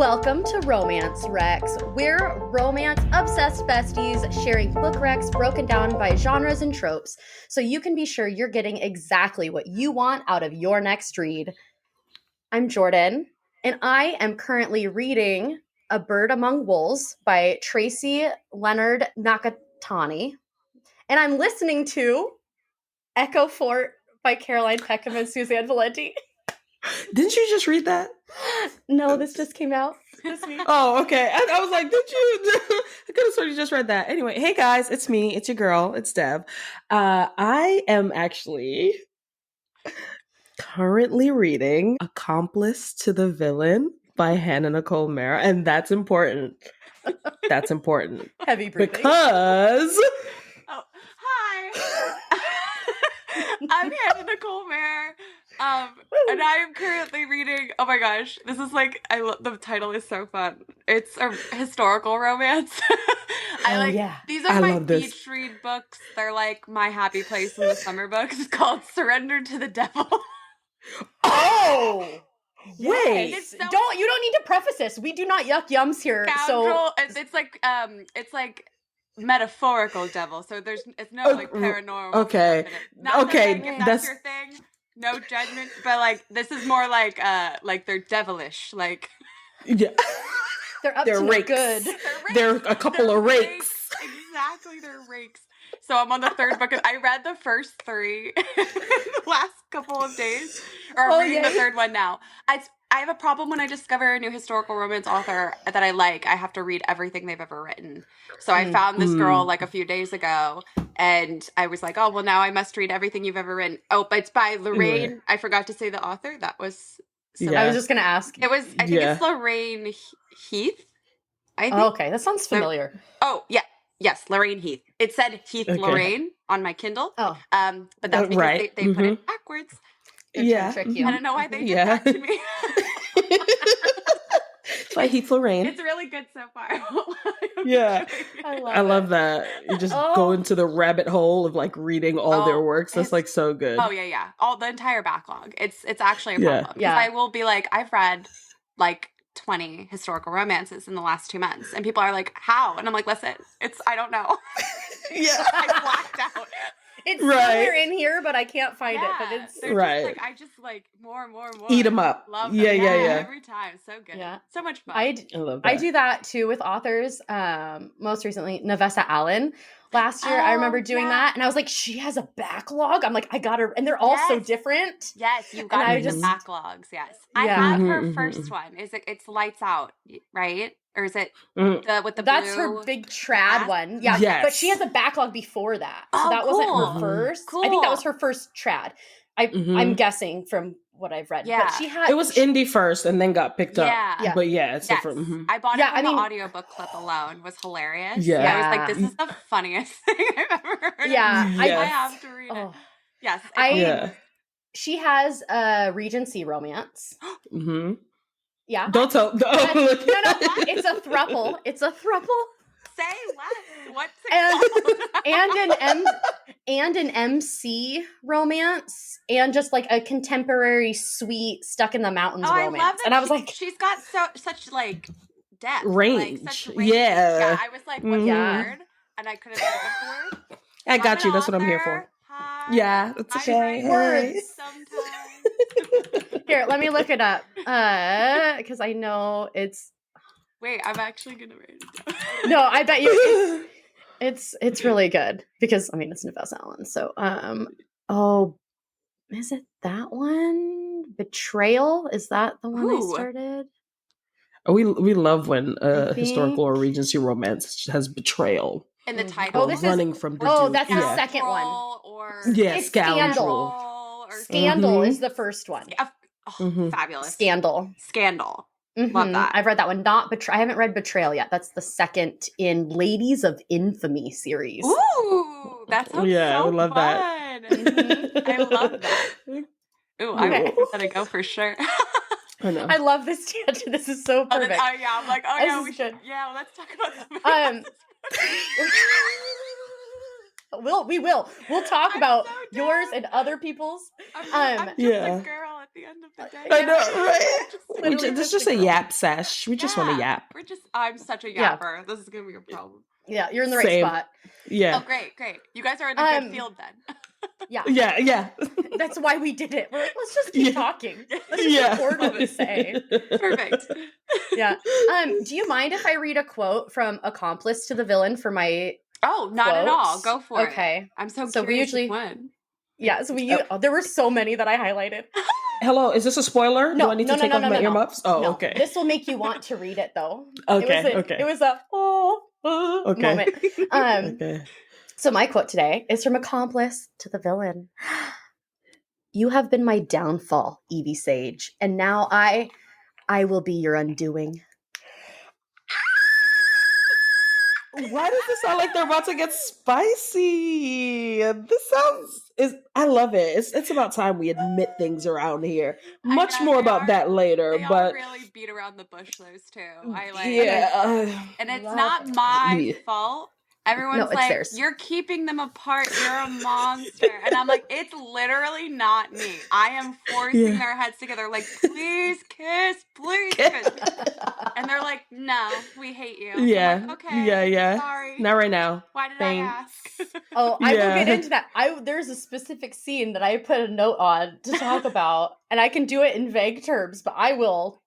Welcome to Romance Recs. We're romance-obsessed besties sharing book recs broken down by genres and tropes, so you can be sure you're getting exactly what you want out of your next read. I'm Jordan, and I am currently reading A Bird Among Wolves by Tracy Leonard Nakatani, and I'm listening to Echo Fort by Caroline Peckham and Suzanne Valenti. Didn't you just read that? No, this just came out this week. Oh, okay. I was like, did you? I could have sworn you just read that. Anyway, hey guys, it's me. It's your girl. It's Dev. I am actually currently reading Accomplice to the Villain by Hannah Nicole Maehrer, and that's important. That's important. Heavy breathing. Because... Oh, hi. I'm Hannah Nicole Maehrer. And I am currently reading, oh my gosh, this is like, the title is so fun. It's a historical romance. These are my beach read books. They're like my happy place in the summer books. It's called Surrender to the Devil. Oh! Wait. Yes. You don't need to preface this. We do not yuck yums here. Scoundrel, it's like metaphorical devil. So it's no like paranormal. Okay. If that's your thing. No judgment, but like this is more like they're devilish, like yeah. They're up to rakes. Good. They're a couple of rakes. Exactly, they're rakes. So I'm on the third book. I read the first 3 the last couple of days, or I'm reading the third one now. I have a problem when I discover a new historical romance author that I like. I have to read everything they've ever written. So I found this girl like a few days ago, and I was like, oh, well, now I must read everything you've ever written. Oh, but it's by Lorraine. I forgot to say the author. That was... I was just going to ask. I think it's Lorraine Heath. I think. Oh, okay, that sounds familiar. Oh, yeah. Yes, Lorraine Heath. It said Heath Lorraine on my Kindle. Oh. But that's because they put it backwards. They're trying to trick you. I don't know why they did that to me. By Heath Lorraine. It's really good so far. Yeah. I love that. You just go into the rabbit hole of like reading all their works. That's like so good. Oh yeah. All the entire backlog. It's actually a problem. Yeah. I will be like, I've read like 20 historical romances in the last 2 months. And people are like, how? And I'm like, listen, I don't know. Yeah. I blacked out. It's somewhere in here, but I can't find it. But it's just, like, I just like more and more. Eat them up. Love them. Yeah. Every time, so good. Yeah, so much fun. I love that. I do that too with authors. Most recently, Navessa Allen. Last year, I remember doing that, and I was like, she has a backlog. I'm like, I got her, and they're all so different. Yes, you got her backlogs. Yes, I have her first one. It's Lights Out, right? Or is it with the That's blue her big trad one. Yeah, but she has a backlog before that. So that wasn't her first. Cool. I think that was her first trad. I'm guessing from what I've read. Yeah. But she had... It was indie first and then got picked up. Yeah. But it's different. I bought it from the audiobook clip alone. It was hilarious. Yeah. I was like, this is the funniest thing I've ever heard. Yeah. I have to read it. Yes. She has a Regency romance. Yeah. Don't tell. No, it's a throuple. It's a throuple. Say less. What's it called? and an MC romance, and just like a contemporary, sweet, stuck in the mountains romance. I love that. And I was like, she's got such like depth, range. Like, such range. Yeah. I was like, what's the word? And I couldn't think of the word. I got you. That's what I'm here for. Hi. Yeah, it's okay. Words sometimes. Here, let me look it up. Because I know it's... Wait, I'm actually gonna read it. No, I bet you it's really good. Because I mean it's Navessa Allen. So is it that one? Betrayal? Is that the one I started? We love when historical or Regency romance has betrayal. In the title. Running from the dude. That's the second one. Or it's Scoundrel. Scandal is the first one. Fabulous. Scandal. Love that. I've read that one. I haven't read Betrayal yet. That's the second in Ladies of Infamy series. Ooh, that sounds I would love fun. That. I love that. Ooh, I'm gonna go for sure. I know. I love this tangent. This is so perfect. I'm like, we should. Yeah, let's talk about that. We will. We'll talk about yours and other people's. I'm just a girl. the end of the day. I know, right? Literally This is just just a a girl. yap sesh. We just want to yap. I'm such a Yeah. yapper. This is gonna be a problem. Yeah, you're in the right Same. spot. Yeah. Oh, great. You guys are in a good field then. Yeah. Yeah. That's why we did it. We're like, let's just keep talking. Let's just Yeah. record what we say. Perfect. Yeah. Do you mind if I read a quote from Accomplice to the Villain for my Oh, not at all. quotes? Go for it. Okay. I'm so So we curious usually- which one. Yeah, so there were so many that I highlighted. Hello, is this a spoiler? No, Do I need to take off my earmuffs? Oh, No. okay. This will make you want to read it though. Okay, It was a Okay. moment. Okay. So my quote today is from Accomplice to the Villain. You have been my downfall, Evie Sage, and now I will be your undoing. Why does this sound like they're about to get spicy? I love it. It's about time we admit things around here. Much more about that later, They but all really beat around the bush, those two. And it's Love not it. my fault. Everyone's it's like, theirs. you're keeping them apart. You're a monster. And I'm like, it's literally not me. I am forcing their heads together. Like, please kiss, please kiss. And they're like, no, we hate you. Yeah. I'm like, okay. Yeah. Sorry. Not right now. Why did Thanks. I ask? Oh, I will get Yeah. into that. There's a specific scene that I put a note on to talk about, and I can do it in vague terms, but I will.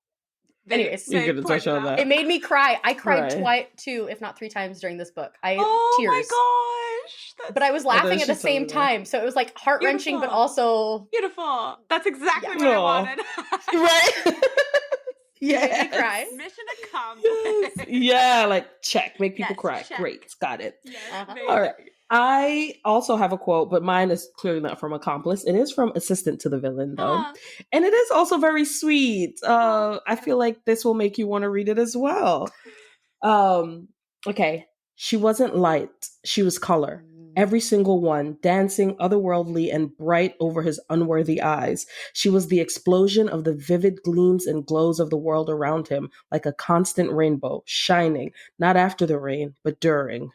Anyways, You're gonna touch on that. It made me cry. I cried Right. 2, if not 3 times during this book. Oh tears. my gosh. But I was laughing at the she's same totally right. time, so it was like heart-wrenching, but Beautiful. also Beautiful. That's exactly what Yeah. I wanted. Right? made me Yeah. cry. Mission accomplished. Yes. Yeah, like check, make people Yes, cry. check. Great, got it. Yes, Uh-huh. baby. All right. I also have a quote, but mine is clearly not from Accomplice. It is from Assistant to the Villain, though. Aw. And it is also very sweet. I feel like this will make you want to read it as well. Okay. She wasn't light. She was color. Every single one, dancing otherworldly and bright over his unworthy eyes. She was the explosion of the vivid gleams and glows of the world around him, like a constant rainbow, shining, not after the rain, but during.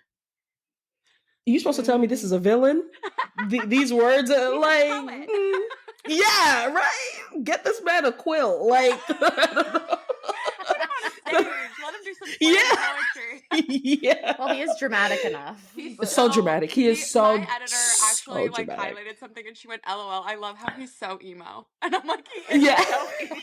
You supposed to tell me this is a villain? These words are He's a like, poet. yeah, right. Get this man a quilt, like. Put him on a stage. Let him do some Yeah. poetry. Yeah. Well, he is dramatic enough. He's It's so dramatic. He is so My editor actually so dramatic. highlighted something, and she went, "LOL." I love how he's so emo, and I'm like, he is Yeah. so emo.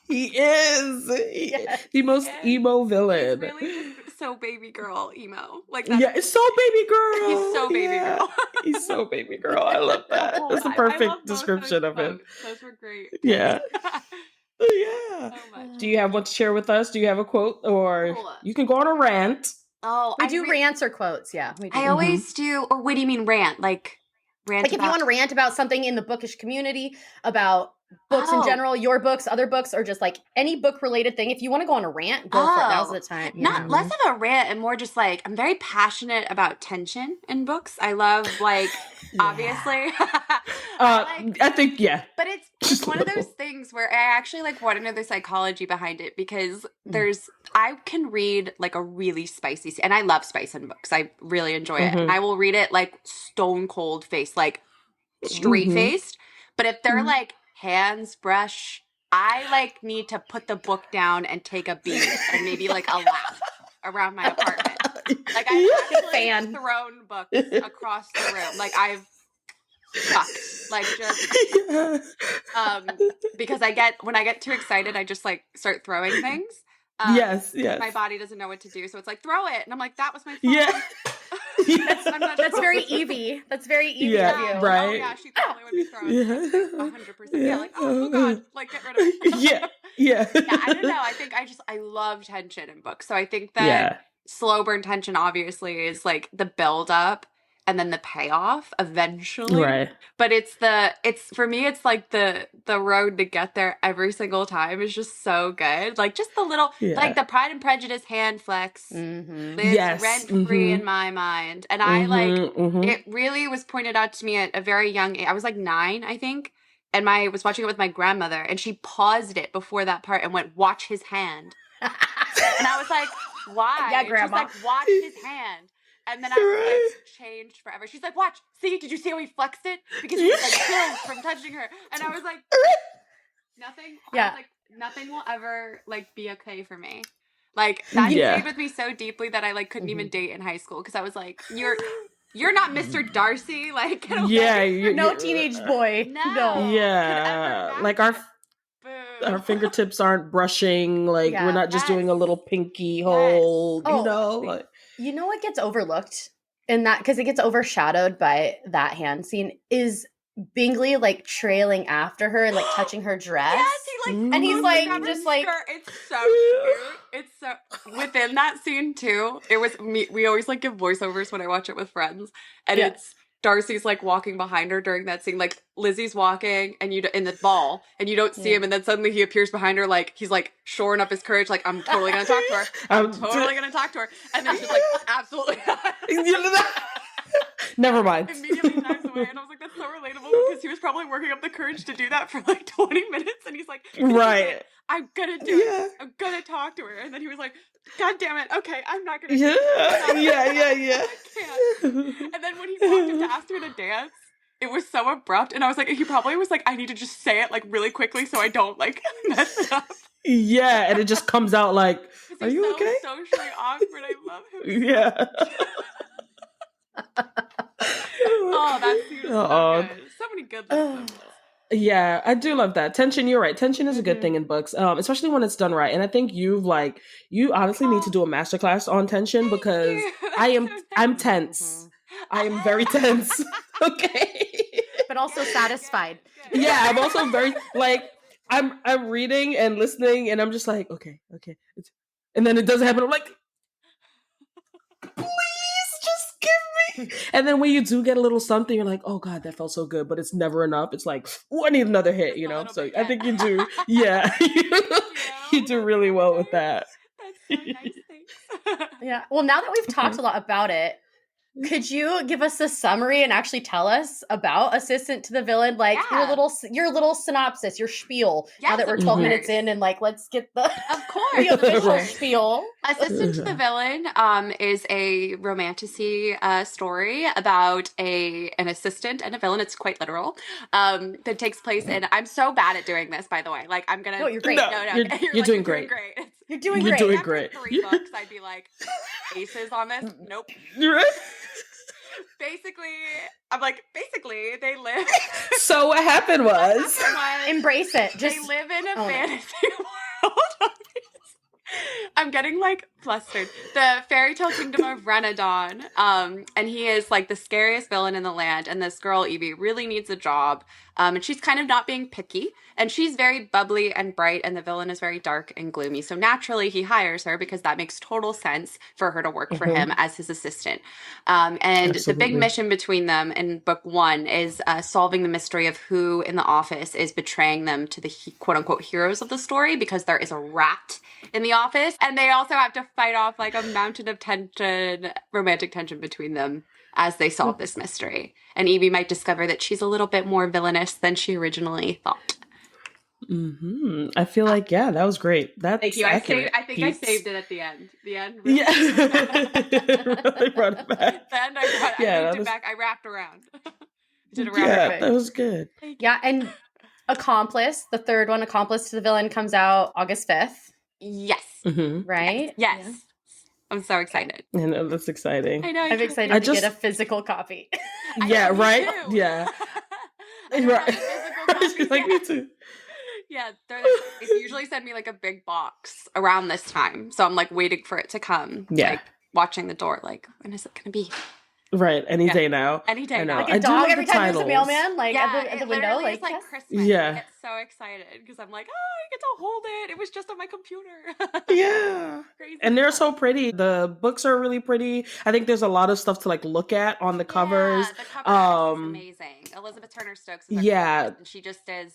He is Yes. the most Yes. emo He's villain. really just so baby girl emo. Like that's, Yeah, it's so baby girl. He's so baby Yeah. girl. He's so baby girl. I love that. The whole That's the time. I love perfect both description those of him. quotes. Those were great. Yeah. Yeah. So much. Do you have one to share with us? Do you have a quote, or Oh. you can go on a rant? Oh, We do rants or quotes, yeah. We do. I always do. Or what do you mean rant? Like rant? Like if you want to rant about something in the bookish community, about books in Oh. general, your books, other books, or just like any book related thing, if you want to go on a rant, go for it. Now's the time. Not Yeah. less of a rant and more just like I'm very passionate about tension in books. I love like obviously. I think But it's Just one of those little. things where I actually like want to know the psychology behind it because I can read like a really spicy scene, and I love spice in books. I really enjoy it. And I will read it like stone cold face, like straight faced. But if they're like hands brush, I like need to put the book down and take a beat and maybe like a lap around my apartment. Like I've actually thrown books across the room. Like I've chucked, like just because when I get too excited, I just like start throwing things. Yes. My body doesn't know what to do, so it's like throw it, and I'm like, that was my phone. Yeah. That's very Evie. That's very Evie of you. Right. Oh yeah, she probably would be throwing Yeah. 100%. Yeah, like oh god, like get rid of it. Yeah. Yeah, I don't know. I think I love tension in books, so I think that slow burn tension obviously is like the build up and then the payoff eventually. Right. But it's for me it's like the road to get there every single time is just so good. Like just the little like the Pride and Prejudice hand flex lives rent free in my mind. And I it really was pointed out to me at a very young age. I was like 9, I think. And I was watching it with my grandmother and she paused it before that part and went, watch his hand. And I was like, why? Yeah, Grandma. She's like, watch his hand. And then I was like, changed forever. She's like, watch, see, did you see how he flexed it? Because he was like chills from touching her. And I was like, Nothing. Yeah. I was like, nothing will ever like be okay for me. Like that stayed with me so deeply that I like couldn't even date in high school because I was like, you're not Mr. Darcy. Like, get away. No teenage boy. No. Yeah. Like our fingertips aren't brushing. Like we're not just doing a little pinky hold. Oh, you know. Like, you know what gets overlooked in that because it gets overshadowed by that hand scene is Bingley like trailing after her and like touching her dress. Yes, he like, and he's like just like it's so cute. It's so within that scene too. It was me. We always like give voiceovers when I watch it with friends, and it's Darcy's like walking behind her during that scene. Like Lizzie's walking, and you in the ball, and you don't see him, and then suddenly he appears behind her, like he's like shoring up his courage, like I'm totally gonna talk to her. I'm totally gonna talk to her, and then she's like, absolutely not. Never mind. Immediately dives away, and I was like, that's so relatable because he was probably working up the courage to do that for like 20 minutes, and he's like, right, I'm gonna do it. I'm gonna talk to her, and then he was like, God damn it, okay, I'm not gonna. Yeah. I can't. And then when he walked up to ask her to dance, it was so abrupt, and I was like, he probably was like, I need to just say it like really quickly so I don't like mess it up. Yeah, and it just comes out like, are you okay? Socially awkward. I love him. Yeah. Oh, that scene is so good. So many good things. Yeah, I do love that. Tension, you're right. Tension is a good thing in books, especially when it's done right. And I think you honestly need to do a masterclass on tension because I'm tense. I am very tense. Okay. But also satisfied. Yeah, I'm also very like I'm reading and listening and I'm just like, okay. And then it doesn't happen. I'm like, please just give me. And then when you do get a little something, you're like, oh God, that felt so good, but it's never enough. It's like, oh, I need another hit, you know? So I think you do. Yeah. You do really well with that. That's so nice. Thanks. Yeah. Well, now that we've talked a lot about it, could you give us a summary and actually tell us about Assistant to the Villain? Like your little synopsis, your spiel. Now that we're 12 minutes in and like, let's get the official spiel. Assistant to the Villain is a romantasy story about an assistant and a villain. It's quite literal. That takes place in, I'm so bad at doing this, by the way. Like I'm gonna. No, you're great. No, you're doing great. You're doing great. You're doing great. 3 books, I'd be like, aces on this. Nope. You're right. Basically, they live. So what happened was embrace it. They live in a fantasy world. I'm getting like flustered. The fairy tale kingdom of Renadon. And he is like the scariest villain in the land. And this girl, Evie, really needs a job. And she's kind of not being picky. And she's very bubbly and bright. And the villain is very dark and gloomy. So naturally, he hires her because that makes total sense for her to work for him as his assistant. And Absolutely. The big mission between them in book 1 is solving the mystery of who in the office is betraying them to the quote unquote heroes of the story because there is a rat in the office. And they also have to fight off like a mountain of tension, romantic tension between them as they solve this mystery. And Evie might discover that she's a little bit more villainous than she originally thought. I feel like, that was great. That's Thank you. accurate. I think I saved it at the end. The end. Really really brought it back. The end I moved it back. I wrapped around. Did a wrap. Yeah, that was good. Yeah, and Accomplice, the third one, Accomplice to the Villain, comes out August 5th. Yes. Right? Yes. Yeah. I'm so excited. I know, that's exciting. I know. I'm excited to get a physical copy. Yeah, right? Yeah. Right. She's like, me too. Yeah, they usually send me like a big box around this time. So I'm like waiting for it to come. Yeah. Like watching the door, like, when is it going to be? Right, any day now. Any day now. Like a dog every time there's a mailman, like at the window. Like, it's like Christmas. Yeah. I get so excited because I'm like, oh, I get to hold it. It was just on my computer. Yeah. Crazy. And they're so pretty. The books are really pretty. I think there's a lot of stuff to like look at on the covers. The cover is amazing. Elizabeth Turner Stokes is and she just does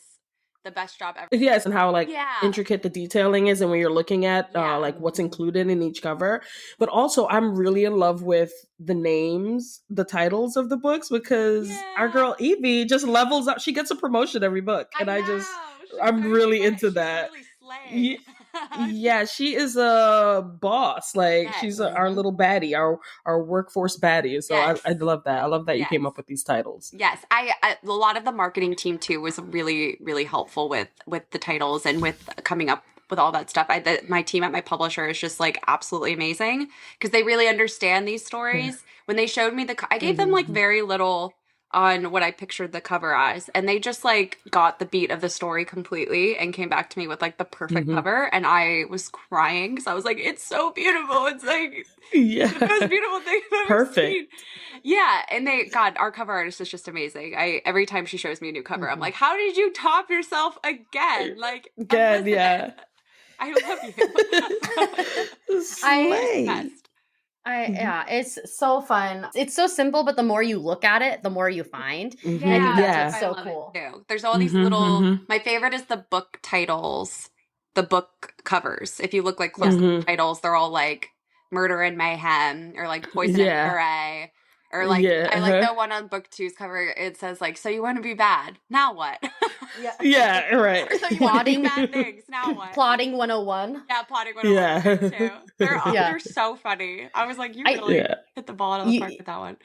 the best job ever. Yes, and how like intricate the detailing is and when you're looking at like what's included in each cover. But also I'm really in love with the names, the titles of the books because our girl Evie just levels up. She gets a promotion every book. And I'm really into that. Really Yeah, she is a boss. Like Yes. she's our little baddie, our workforce baddie. So Yes. I love that. I love that you Yes. came up with these titles. Yes, I a lot of the marketing team too was really really helpful with the titles and with coming up with all that stuff. My team at my publisher is just like absolutely amazing because they really understand these stories. When they showed me I gave them like very little on what I pictured the cover as, and they just like got the beat of the story completely and came back to me with like the perfect cover, and I was crying because I was like, it's so beautiful. It's like the most beautiful thing I've ever seen. Yeah, and our cover artist is just amazing. Every time she shows me a new cover, I'm like, how did you top yourself again? Like, again, yeah. I love you. Slay. Yeah, it's so fun. It's so simple, but the more you look at it, the more you find. Mhm. And I think that's I so love cool. it too. There's all these little. My favorite is the book titles, the book covers. If you look like close to the titles, they're all like Murder and Mayhem or like Poison and Fury. Or like I like the one on book 2's cover. It says like, so you want to be bad? Now what? Yeah, right. Or so you want to do bad things? Now what? Plotting 101. Yeah, plotting 101 too. They're so funny. I was like, you really hit the ball out of the park with that one.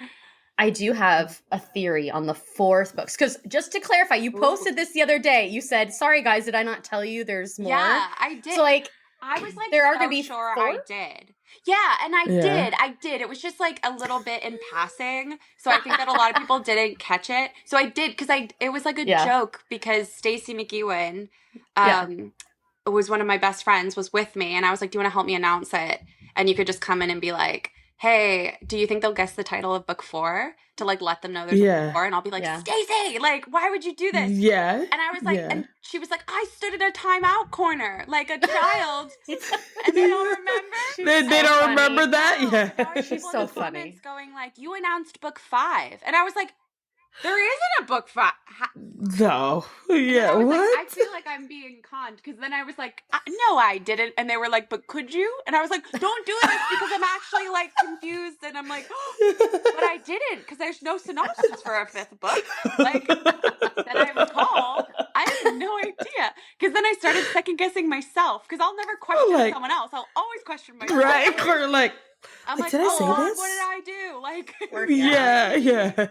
I do have a theory on the 4th book. Because just to clarify, you posted this the other day. You said, sorry guys, did I not tell you there's more? Yeah, I did. So like, I was like, there are going to be sure 4? I did. Yeah, and I did. It was just like a little bit in passing. So I think that a lot of people didn't catch it. So I did because it was like a joke because Stacey McEwen was one of my best friends, was with me, and I was like, do you want to help me announce it? And you could just come in and be like, hey, do you think they'll guess the title of book 4? To like let them know there's a book 4, and I'll be like, Stacey, like, why would you do this? Yeah. And I was like, and she was like, I stood in a timeout corner like a child, and they don't remember. They don't remember that. Yeah, she's so funny. Going like, you announced book 5, and I was like, there isn't a book 5. No. Yeah. What? Like, I feel like I'm being conned because then I was like, no, I didn't. And they were like, but could you? And I was like, don't do this because I'm actually like confused. And I'm like, but I didn't because there's no synopsis for a 5th book. Like, that I recall. I had no idea. Because then I started second guessing myself because I'll never question someone else. I'll always question myself. Right. Or like, I'm like, did I say this? What did I do? Like, yeah.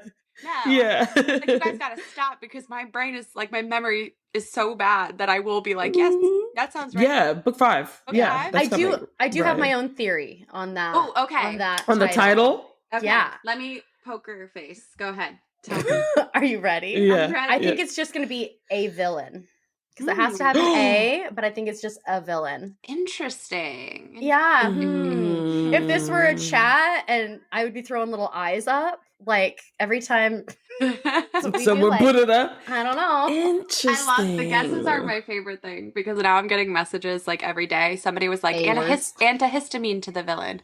Yeah. Like, you guys gotta stop because my brain is like, my memory is so bad that I will be like, yes, that sounds right. Yeah, book 5. Book yeah, 5? I do have my own theory on that. Oh, okay. On the title? Okay. Yeah. Let me poker your face. Go ahead. Tell me. Are you ready? Yeah. I'm ready. I think it's just gonna be a villain. Because it has to have an A, but I think it's just a villain. Interesting. Yeah. If this were a chat and I would be throwing little eyes up, like every time someone put it up. I don't know. Interesting. I love the guesses are my favorite thing because now I'm getting messages like every day. Somebody was like, antihistamine to the villain.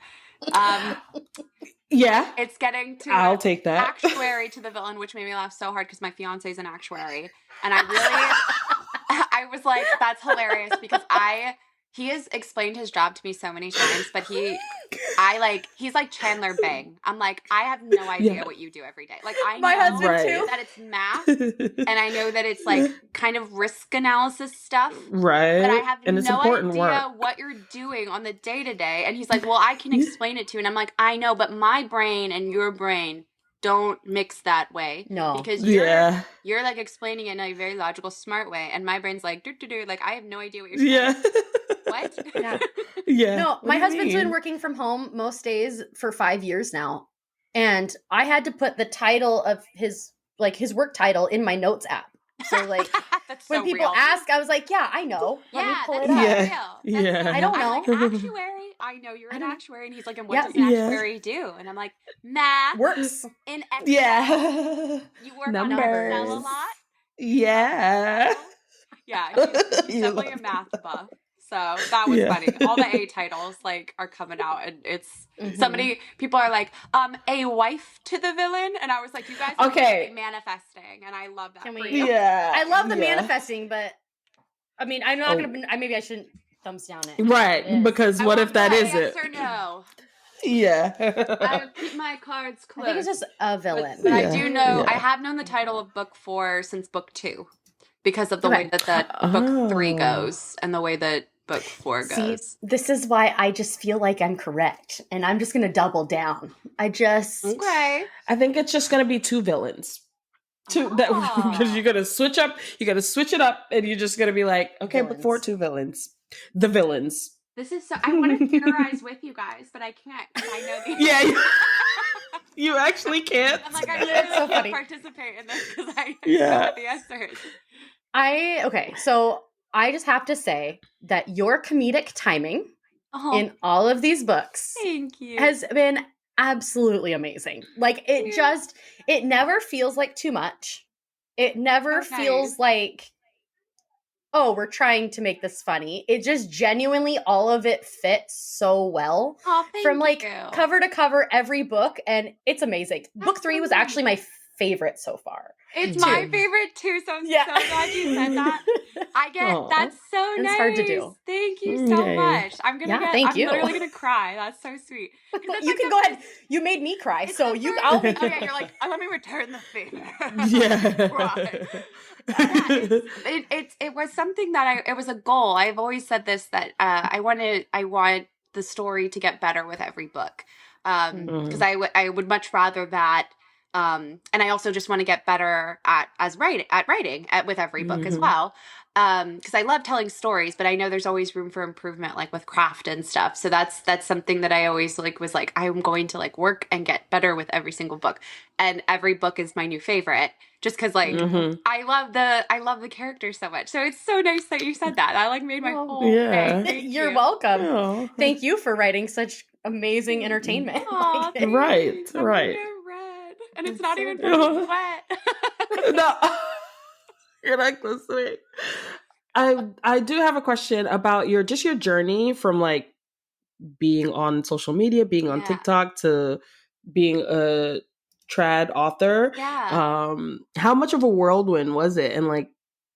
Yeah. It's getting to I'll take that. Actuary to the villain, which made me laugh so hard because my fiance is an actuary. And I was like, that's hilarious because he has explained his job to me so many times, but he's like Chandler Bing. I'm like, I have no idea what you do every day. Like, I know that it's math and I know that it's like kind of risk analysis stuff. Right. But I have and it's no important idea work. what you're doing on the day to day. And he's like, well, I can explain it to you. And I'm like, I know, but my brain and your brain don't mix that way. No. Because you're like explaining it in a very logical, smart way. And my brain's like, like, I have no idea what you're saying. Yeah. What? Yeah. No, my husband's been working from home most days for 5 years now. And I had to put the title of his work title in my notes app. So like when people ask, I was like, yeah, I know. Let me pull it up. Yeah. I don't know. I'm like, actuary. I know you're an actuary. And he's like, and what does an actuary do? And I'm like, math. Works. In Excel. Yeah. You work Numbers. on Excel a lot? Yeah. Yeah, he's definitely a math buff. So that was funny. All the A titles like are coming out, and it's people are like, a wife to the villain, and I was like, you guys are manifesting, and I love that. For you. Yeah, I love the manifesting, but I mean, I'm not gonna. Maybe I shouldn't thumbs down it. Right, because what if that isn't? Yes or no? Yeah. I keep my cards close. I think it's just a villain. But I do know, I have known the title of book 4 since book 2 because of the way that book 3 goes and the way that book 4 See, goes. this is why I just feel like I'm correct, and I'm just going to double down. Okay. I think it's just going to be 2 villains. Because you're going to switch up. You got to switch it up, and you're just going to be like, okay, Villains. but for 2 villains. The villains. This is so. I want to theorize with you guys, but I can't because I know these. Yeah. You actually can't. I'm like, I literally so can't funny. participate in this because I know what the answer is. Okay, so I just have to say that your comedic timing in all of these books Thank you. has been absolutely amazing. Like, it never feels like too much. It never feels like, oh, we're trying to make this funny. It just genuinely, all of it fits so well. Oh, thank from like you. cover to cover, every book, and it's amazing. Book 3 was actually my favorite so far. It's my favorite too, so I'm so glad you said that. That's so nice. It's hard to do. Thank you so much. I'm literally gonna cry. That's so sweet. You can go ahead. You made me cry, so I'll make you. Okay, you're like, let me return the favor. It was something that it was a goal. I've always said this, that I want the story to get better with every book. Because I would much rather that. And I also just want to get better at writing with every book as well. Because I love telling stories, but I know there's always room for improvement, like with craft and stuff. So that's something that I always was like, I'm going to like work and get better with every single book. And every book is my new favorite, just because like I love the characters so much. So it's so nice that you said that. That like made my whole day. You're welcome. Oh. Thank you for writing such amazing entertainment. Right. And it's not even wet. No. You're like listening. I do have a question about your journey from like being on social media, being on TikTok, to being a trad author. Yeah. How much of a whirlwind was it? And like,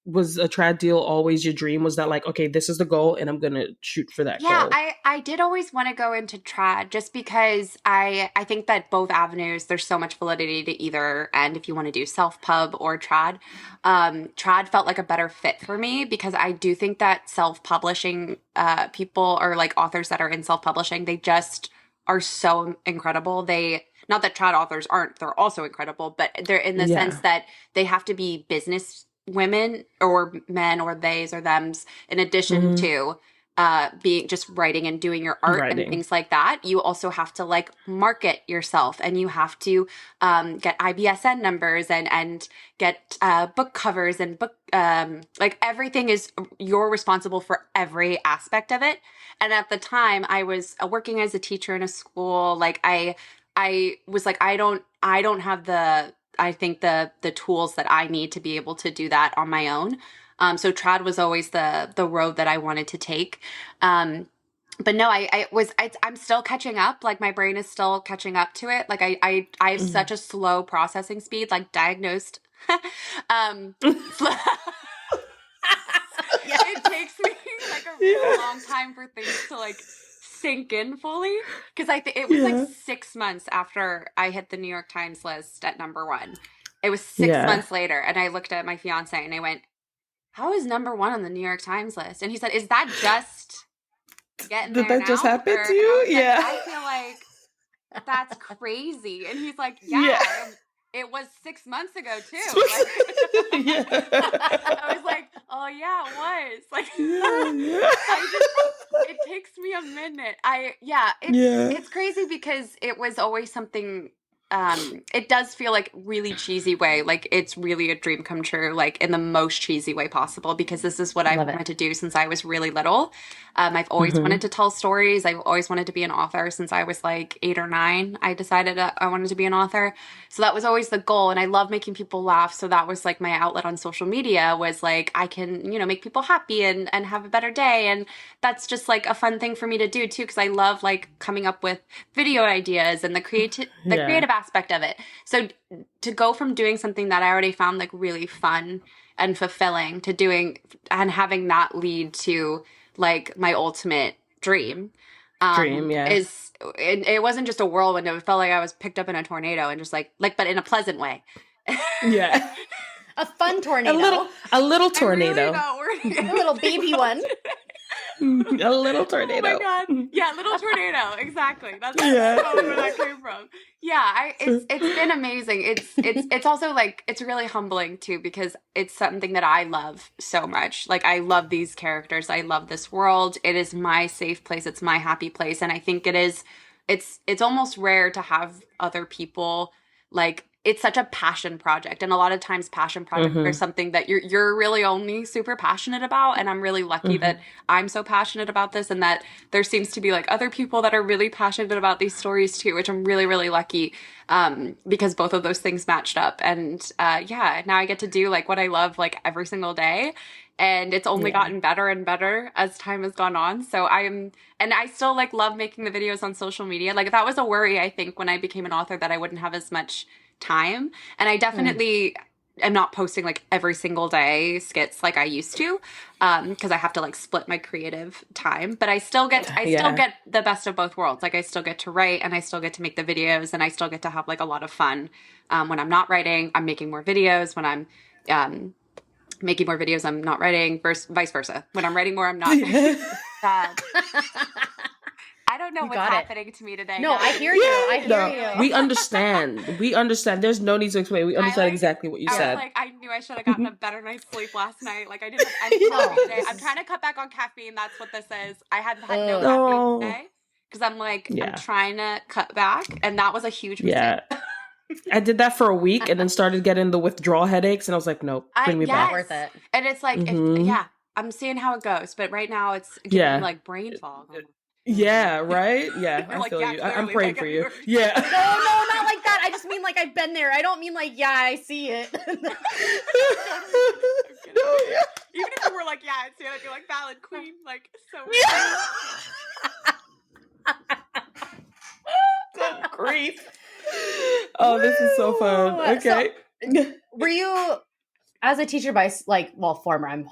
was a trad deal always your dream? Was that like, okay, this is the goal and I'm going to shoot for that goal? Yeah, I did always want to go into trad, just because I think that both avenues, there's so much validity to either end if you want to do self-pub or trad. Trad felt like a better fit for me because I do think that self-publishing people, or like authors that are in self-publishing, they just are so incredible. Not that trad authors aren't, they're also incredible, but they're in the sense that they have to be business women or men or theys or thems, in addition to being just writing and doing your art and things like that. You also have to like market yourself, and you have to get IBSN numbers and get book covers and book like everything is, you're responsible for every aspect of it. And at the time I was working as a teacher in a school. Like I was like, I don't have the tools that I need to be able to do that on my own. So trad was always the road that I wanted to take. But no, I'm still catching up. Like my brain is still catching up to it. Like I have such a slow processing speed, like diagnosed. It takes me like a really long time for things to like sink in fully, because it was like 6 months after I hit the New York Times list at #1. It was 6 months later, and I looked at my fiance and I went, how is #1 on the New York Times list? And he said, is that just getting there now? Did that just happen to you? Yeah. I feel like that's crazy. And he's like, it was 6 months ago too. I was like, oh yeah, it was. Like, it takes me a minute. It's crazy because it was always something. It does feel like really cheesy way, like it's really a dream come true, like in the most cheesy way possible, because this is what I've wanted to do since I was really little. I've always wanted to tell stories. I've always wanted to be an author since I was like 8 or 9. I decided I wanted to be an author. So that was always the goal. And I love making people laugh. So that was like my outlet on social media, was like, I can, make people happy and have a better day. And that's just like a fun thing for me to do too, because I love like coming up with video ideas and the creative aspect of it. So to go from doing something that I already found like really fun and fulfilling to doing and having that lead to like my ultimate dream, is it wasn't just a whirlwind. It felt like I was picked up in a tornado and just like but in a pleasant way. A fun tornado. A little tornado. A little baby one. A little tornado. Oh my God. Yeah, little tornado. Exactly. That's Yeah. totally where that came from. Yeah, it's been amazing. It's also like it's really humbling too because it's something that I love so much. Like I love these characters. I love this world. It is my safe place. It's my happy place. And I think it's almost rare to have other people like it's such a passion project, and a lot of times passion projects are something that you're really only super passionate about, and I'm really lucky that I'm so passionate about this, and that there seems to be like other people that are really passionate about these stories too, which I'm really, really lucky because both of those things matched up. And yeah, now I get to do like what I love like every single day. And it's only gotten better and better as time has gone on. So and I still like love making the videos on social media. Like that was a worry, I think, when I became an author, that I wouldn't have as much time. And I definitely am not posting like every single day skits like I used to, because I have to like split my creative time. But I still get the best of both worlds. Like I still get to write, and I still get to make the videos, and I still get to have like a lot of fun. When I'm not writing, I'm making more videos. When I'm making more videos, I'm not writing, vice versa. When I'm writing more, I'm not. I don't know what's happening to me today. No, I hear you. I hear you. We understand. There's no need to explain. We understand exactly what you said. I knew I should have gotten a better night's sleep last night. Like I didn't have any coffee today. I'm trying to cut back on caffeine. That's what this is. I hadn't had no caffeine today because I'm like, I'm trying to cut back. And that was a huge mistake. I did that for a week and then started getting the withdrawal headaches, and I was like, nope, bring me back. Worth it. And it's like, I'm seeing how it goes. But right now it's giving me like brain fog. Yeah, right? Yeah, I feel you. I'm praying for you. Yeah. No, not like that. I just mean like I've been there. I don't mean like, yeah, I see it. Even if you were like, yeah, I see it, I'd be like, valid queen. Like, so Good grief. Oh, this is so fun. Okay. So, were you, as a teacher former, I'm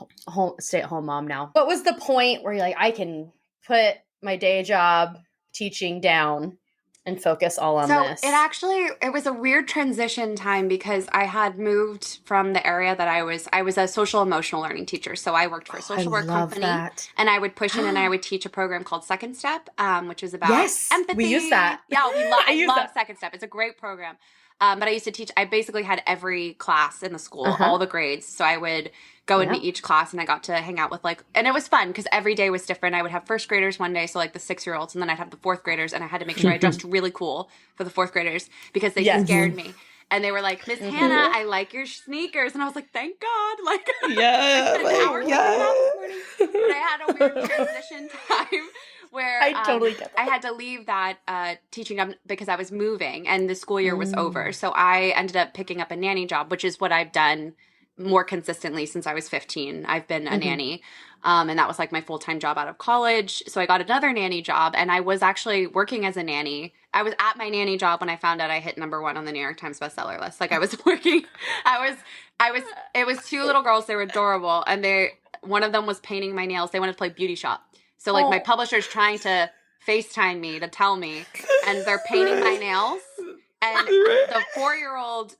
stay-at-home mom now. What was the point where you're like, I can put my day job teaching down and focus all on this? It was a weird transition time because I had moved from the area that I was a social emotional learning teacher. So I worked for a social work company and I would push in and I would teach a program called Second Step, which is about empathy. We use that. Yeah, I love Second Step. It's a great program. But I used to teach, I basically had every class in the school, all the grades. So I would go into each class and I got to hang out with and it was fun because every day was different. I would have first graders one day, so like the 6-year-olds, and then I'd have the fourth graders, and I had to make sure I dressed really cool for the fourth graders because they scared me. And they were like, Miss Hannah, I like your sneakers. And I was like, thank God. Like, yeah, but I had a weird transition time where I totally get that. I had to leave that teaching because I was moving and the school year was over. So I ended up picking up a nanny job, which is what I've done more consistently since I was 15. I've been a nanny. And that was like my full-time job out of college. So I got another nanny job, and I was actually working as a nanny. I was at my nanny job when I found out I hit #1 on the New York Times bestseller list. Like I was working, it was 2 little girls. They were adorable. And one of them was painting my nails. They wanted to play beauty shop. So like my publisher's trying to FaceTime me to tell me, and they're painting my nails. And the 4-year-old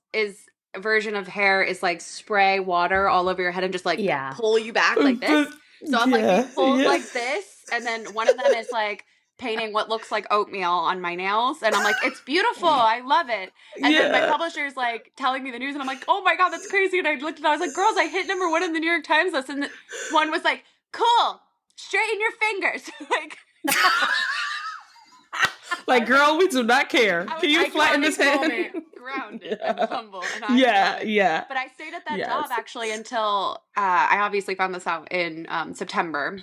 version of hair is like spray water all over your head and just like pull you back like this. So I'm like being pulled like this, and then one of them is like painting what looks like oatmeal on my nails, and I'm like, it's beautiful, I love it. And then my publisher's like telling me the news, and I'm like, oh my God, that's crazy. And I looked and I was like, girls, I hit #1 in the New York Times list, and one was like, cool, straighten your fingers. Like, girl, we do not care. Can you flatten this head? Grounded and humble. And yeah. But I stayed at that job actually until I obviously found this out in September,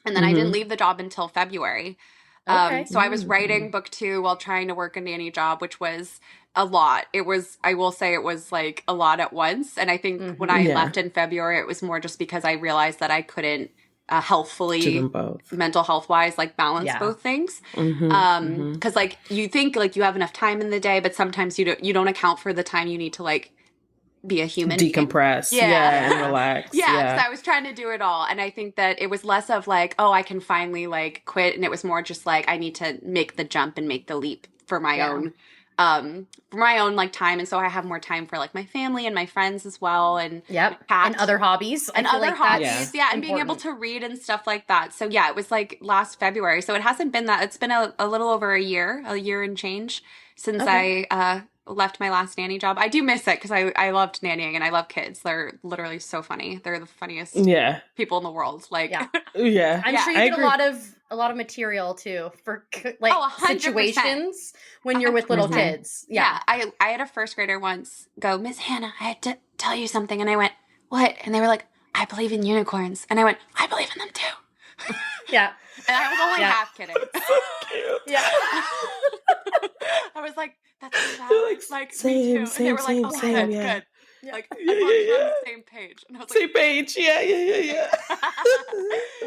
and then I didn't leave the job until February. So I was writing book 2 while trying to work a nanny job, which was a lot. I will say it was like a lot at once. And I think when I left in February, it was more just because I realized that I couldn't healthfully, mental health wise, like balance both things. Cause like you think like you have enough time in the day, but sometimes you don't account for the time you need to like be a human, decompress, and relax. So I was trying to do it all, and I think that it was less of like, oh, I can finally like quit, and it was more just like I need to make the jump and make the leap for my own for my own like time, and so I have more time for like my family and my friends as well, and Yep. Kat. And other hobbies. And I feel other like hobbies, that's and being able important. to read and stuff like that. So yeah, it was like last February. So it hasn't been that. It's been a little over a year and change since Okay. I left my last nanny job. I do miss it because I loved nannying and I love kids. They're literally so funny. They're the funniest Yeah. people in the world. Like Yeah. Yeah. I'm Yeah, sure you I get agree. a lot of material too for like 100%. situations when you're with little 100%. kids. Yeah. I had a first grader once go, Miss Hannah, I had to tell you something. And I went, what? And they were like, I believe in unicorns. And I went, I believe in them too. Yeah. And I was only half kidding. Yeah. I was like, that's so valid. Like, me too. And they were like, oh, good, good. Yeah. Like, as long as we're on the same page. And I was like, Same page. Yeah.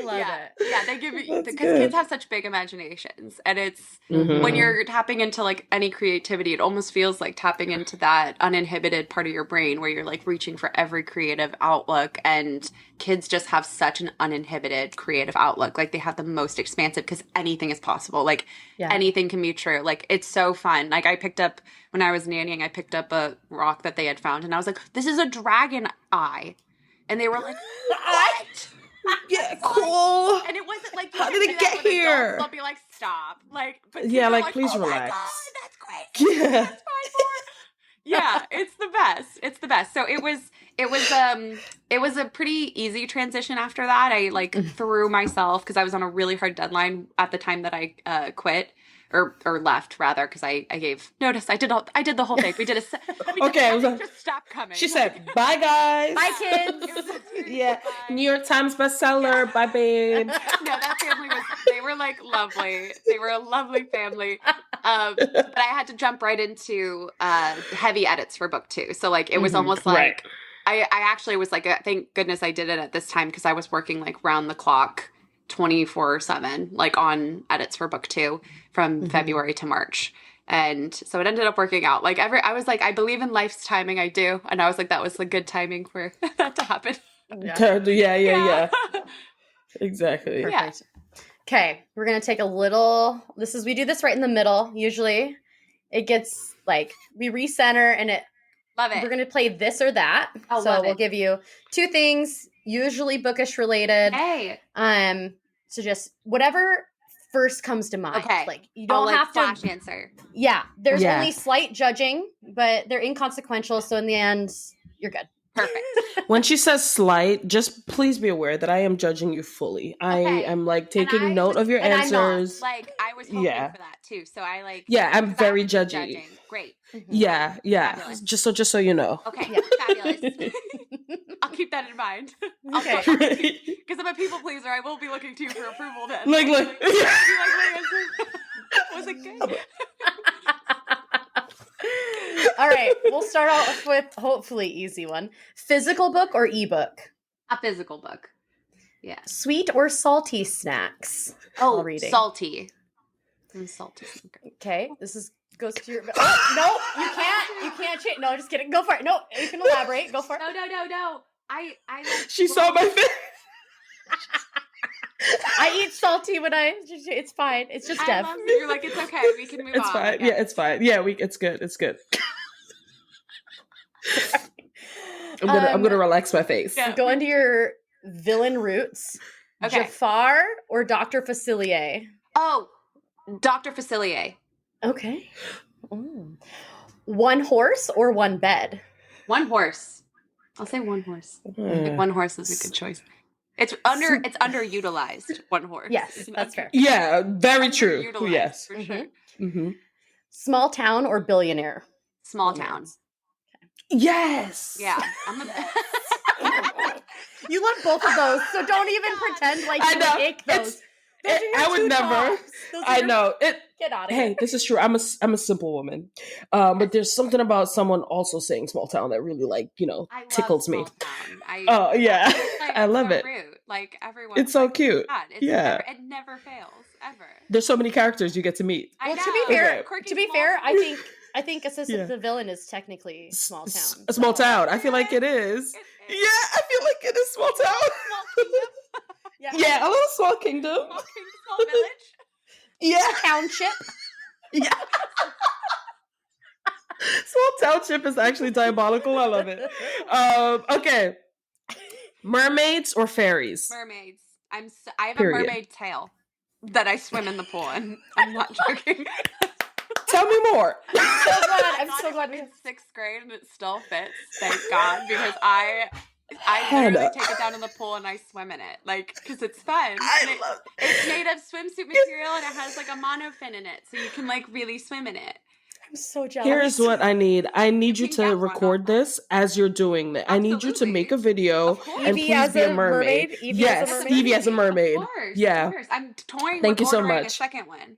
Love yeah. it. Yeah, they give you, That's because good. kids have such big imaginations. And it's, Mhm. when you're tapping into like any creativity, it almost feels like tapping into that uninhibited part of your brain where you're like reaching for every creative outlook. And kids just have such an uninhibited creative outlook. Like they have the most expansive because anything is possible. Like anything can be true. Like it's so fun. Like I picked up, when I was nannying, I picked up a rock that they had found and I was like, this is a dragon eye. And they were like, what? Yeah, cool. And it wasn't like, how did it get here? They'll be like, stop. Like, but Yeah, kids are like, please oh relax. my God, that's great. Yeah. That's fine more. Yeah, it's the best. It's the best. So it was a pretty easy transition after that. I like threw myself because I was on a really hard deadline at the time that I quit. Or left rather because I gave notice. I did the whole thing. We did just stop coming. She said, "Bye guys, Bye kids." Yeah, bye. New York Times bestseller. Yeah. Bye, babe. No, that family they were like lovely. They were a lovely family. But I had to jump right into heavy edits for book 2. So like it was almost like I actually was like, thank goodness I did it at this time because I was working like round the clock 24/7 like on edits for book 2 from February to March. And so it ended up working out. Like I was like, I believe in life's timing. I do. And I was like, that was a good timing for that to happen. Yeah. Exactly. Perfect. Okay, we're gonna take a little. We do this right in the middle. Usually, it gets like we recenter and it. Love it. We're gonna play this or that. Oh, so love we'll it. give you 2 things, usually bookish related. Hey. So just whatever first comes to mind. Okay. Like you don't I'll, have flash to. answer. Yeah, there's Yeah. only slight judging, but they're inconsequential. So in the end, you're good. Perfect. When she says slight, just please be aware that I am judging you fully. I Okay. am like And I taking note was- of your and I'm not. answers. Like I was hoping Yeah. for that too. So I like I'm because I very would be judgy. judging. Great. Yeah. Fabulous. Just so you know. Okay. Yeah. Fabulous. I'll keep that in mind. Okay. Because I'm a people pleaser. I will be looking to you for approval then. Like, Be like, my answer. Was it good? All right, we'll start off with hopefully easy one. Physical book or ebook? A physical book. Yeah. Sweet or salty snacks? Oh, while reading? salty. I'm salty. Okay, goes to your. Oh, no, you can't change. No, just kidding. Go for it. No, you can elaborate. Go for it. No. I She saw my face. I eat salty when it's fine. It's just I Dev. love that you're like, it's okay. We can move It's on. fine. Okay. Yeah, it's fine. Yeah, it's good. It's good. I'm gonna relax my face. Yeah. Go into your villain roots. Okay. Jafar or Dr. Facilier? Oh, Dr. Facilier. Okay. One horse or one bed? One horse. I'll say one horse. I think one horse is a good choice. It's underutilized. One horse. Yes, that's fair. Yeah, very true. Underutilized, Yes. for sure. Mm-hmm. Small town or billionaire? Small town. Yes. Yeah. You love both of those, so don't even pretend like I you know. would ick those. Those are your I would two never. tops. Those are I your- know it. Get out of Hey, here. this is true. I'm a simple woman, but there's something about someone also saying small town that really I love tickles me. small town. Oh yeah, Like, I love so it. rude. Like everyone. It's so like, cute. God, it's Yeah. it never fails ever. There's so many characters you get to meet. I Well, know. to be fair, Okay. Quirky to be small fair, town. I think Assistant Yeah. the Villain is technically small town. A small town. I feel like it is. It is. Yeah, I feel like it is small town. Small kingdom. Yeah. Yeah, a little small kingdom. Small village. Yeah, Township. yeah. Small Township is actually diabolical. I love it. Okay. Mermaids or fairies? Mermaids. I have Period. a mermaid tail that I swim in the pool in. I'm not joking. Tell me more. I'm so glad. In 6th grade and it still fits. Thank God, because I Hannah. literally take it down in the pool and I swim in it, like, because it's fun. It's made of swimsuit material and it has like a monofin in it, so you can like really swim in it. I'm so jealous. Here's what I need. I need you to record this as you're doing that. Absolutely. I need you to make a video and Evie please as be a a mermaid. Evie Yes, as a mermaid? Evie as a mermaid. Of course, yeah. Of course. I'm toying Thank with you so ordering much. a second one.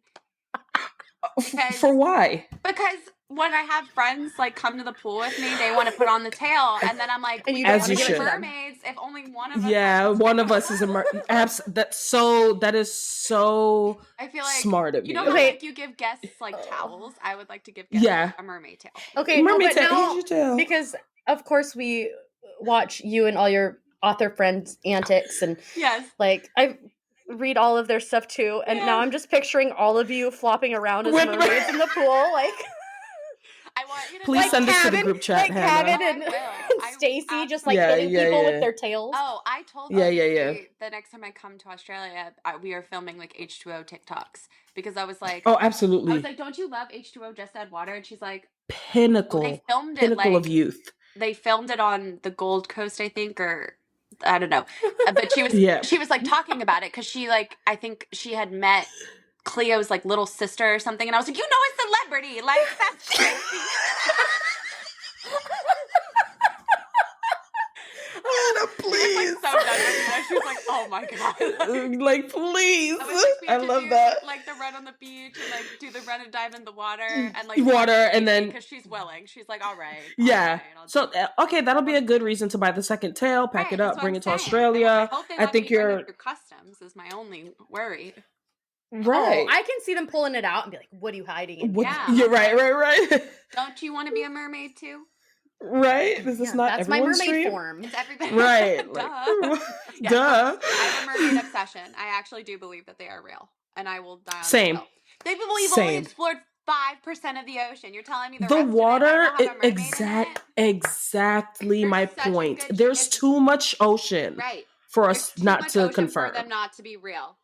For why? Because when I have friends like come to the pool with me, they want to put on the tail, and then I'm like, And you as you should. Mermaids. If only one of us. Yeah, one of us is a mermaid. That is so. I feel like smart of you. know, like you give guests like towels. I would like to give guests a mermaid tail. Okay, mermaid tail. Because of course we watch you and all your author friends' antics, and like I read all of their stuff too, and now I'm just picturing all of you flopping around as mermaids in the pool, like. I want you to please send this to the group chat, like Kevin and Stacy, just like hitting people with their tails. Oh, I told them the next time I come to Australia, we are filming like H2O TikToks, because I was like, oh, absolutely. I was like, don't you love H2O? Just add water, and she's like, pinnacle. Well, they filmed pinnacle it, of youth. They filmed it on the Gold Coast, I think, or I don't know, but she was she was like talking about it because she like I think she had met Cleo's like little sister or something, and I was like, you know, a celebrity, like that's crazy. Anna, please. She was, like, so done with me. She was like, oh my God. Like, please. I love do, that. Like the run on the beach and like do the run and dive in the water and like and then because she's willing. She's like, all right. Yeah. So okay, that'll be a good reason to buy the second tail, pack it up, bring it to Australia. I think your customs is my only worry. Right. Oh, I can see them pulling it out and be like, what are you hiding? You're right. Don't you want to be a mermaid too? Right? This is not that's my mermaid stream? Form. It's everybody. Right. Duh. I have a mermaid obsession. I actually do believe that they are real. And I will die on Same. We've only explored 5% of the ocean. You're telling me the rest water of it exactly There's my point. There's too much ocean. Right. For us not to confirm. For them not to be real.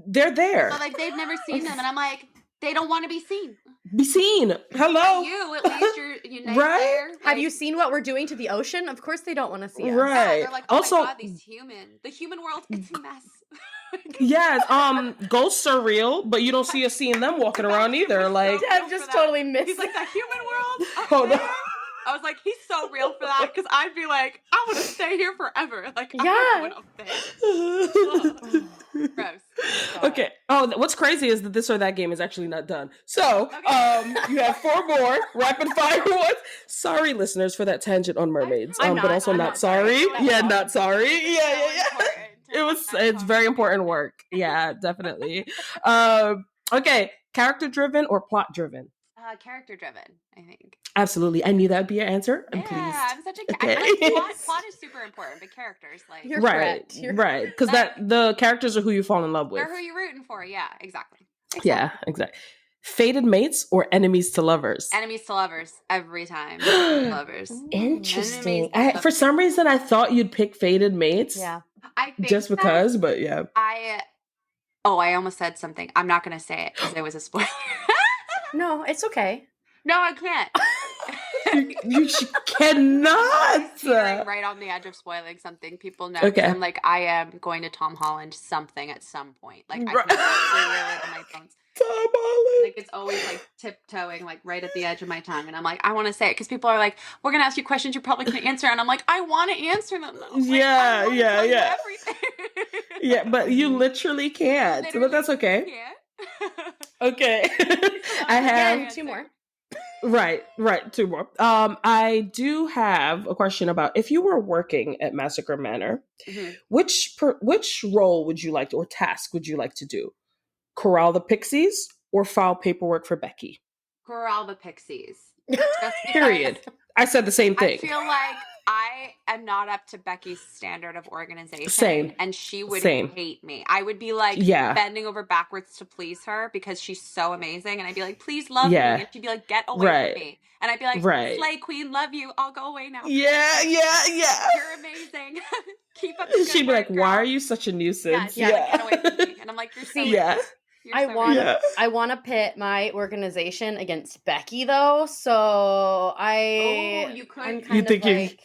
They're there. So like they've never seen them, and I'm like, they don't want to be seen. Be seen. Hello. You at least you're nice right. There. Like, have you seen what we're doing to the ocean? Of course they don't want to see us. Right. Yeah, they're like, oh also, my God, the human world, it's a mess. Yes. Ghosts are real, but you don't see us seeing them walking around either. Like I've just totally missed. He's like the human world. Hold on. I was like, he's so real for that, because I'd be like, I want to stay here forever. Like, I'm not going up there. Gross. Okay. Oh, what's crazy is that this or that game is actually not done. So, you have 4 more rapid fire ones. Sorry, listeners, for that tangent on mermaids. But also not sorry. Yeah, not sorry. Yeah. It's very important work. Yeah, definitely. Okay. Character driven or plot driven? Character driven, I think. Absolutely. I knew that would be your answer. I'm pleased. I'm such a plot is super important, but characters, like, you're correct. Right. Because the characters are who you fall in love with. They're who you're rooting for. Yeah, exactly. Yeah, exactly. Fated mates or enemies to lovers? Enemies to lovers every time. Lovers. Interesting. For some reason, I thought you'd pick fated mates. Yeah. I think just because, but yeah. I almost said something. I'm not going to say it because it was a spoiler. No, it's okay. No, I can't. You cannot. Right on the edge of spoiling something. People know. Okay. I'm like, I am going to Tom Holland something at some point. Like, I can feel it in my bones. Tom Holland. Like, it's always like tiptoeing, like right at the edge of my tongue. And I'm like, I want to say it because people are like, we're going to ask you questions you probably can't answer. And I'm like, I want to answer them though. Like, yeah. Everything. Yeah, but you literally can't. But that's okay. Okay. I have 2 more. Right, 2 more. I do have a question about if you were working at Massacre Manor, which role would you like to, or task would you like to do? Corral the pixies or file paperwork for Becky? Corral the pixies. Period. I said the same thing. I feel like I am not up to Becky's standard of organization. Same. And she would Same. hate me. I would be like bending over backwards to please her because she's so amazing. And I'd be like, please love me. And she'd be like, get away from me. And I'd be like, slay queen, love you. I'll go away now. Yeah. You're amazing. Keep up the good She'd be like, work, why girl. are you such a nuisance? Like, get away from me. And I'm like, you're so I want to pit my organization against Becky though, so I'm kind of like.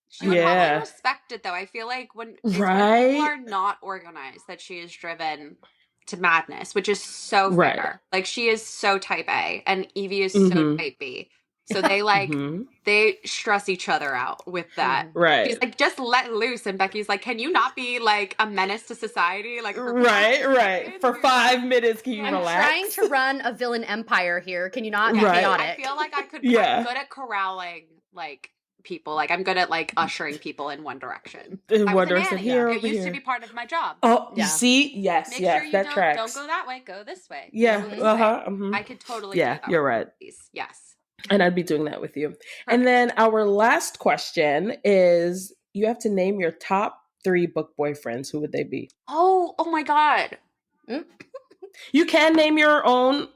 She would probably respect it though. I feel like when people are not organized, that she is driven to madness, which is so fair. Like she is so type A, and Evie is so type B. So they they stress each other out with that. Right. She's like, just let loose. And Becky's like, can you not be like a menace to society? Like, right. For 5 minutes, can you relax? I'm trying to run a villain empire here. Can you not be chaotic? I feel like I could. I'm good at corralling like people. Like I'm good at like ushering people in one direction. Here, it used to be part of my job. Oh, you see? Yes, Make sure you that tracks. Don't go that way. Go this way. Yeah. I could totally. do that you're right. Yes. And I'd be doing that with you. Perfect. And then our last question is, you have to name your top 3 book boyfriends. Who would they be? Oh my God. You can name your own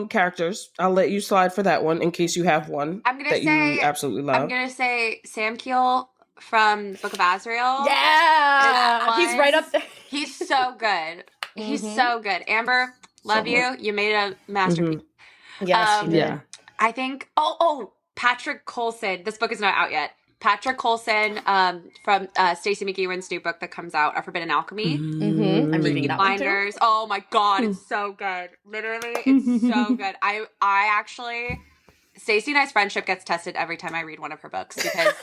characters. I'll let you slide for that one in case you have one you absolutely love. I'm gonna say Sam Keel from Book of Azrael. Yeah, he's right up there. He's so good. He's so good. Amber, love you. You made a masterpiece. Yes, you did. I think. Patrick Colson. This book is not out yet. Patrick Colson from Stacey McEwen's new book that comes out, A Forbidden Alchemy. I'm reading that one too. Oh my God, it's so good. Literally, it's so good. I actually, Stacey and I's friendship gets tested every time I read one of her books because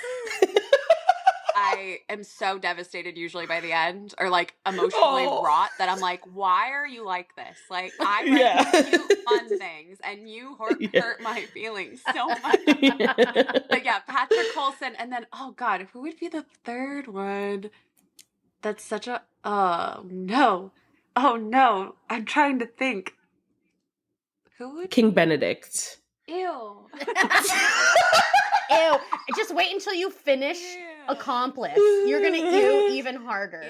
I am so devastated usually by the end, or like emotionally wrought, that I'm like, why are you like this? Like I write cute fun things and you hurt my feelings so much. But yeah, Patrick Colson, and then oh God, who would be the third one? That's such a oh no, I'm trying to think. Who would King Benedict? Ew. Ew. Just wait until you finish Accomplice. You're going to ew even harder.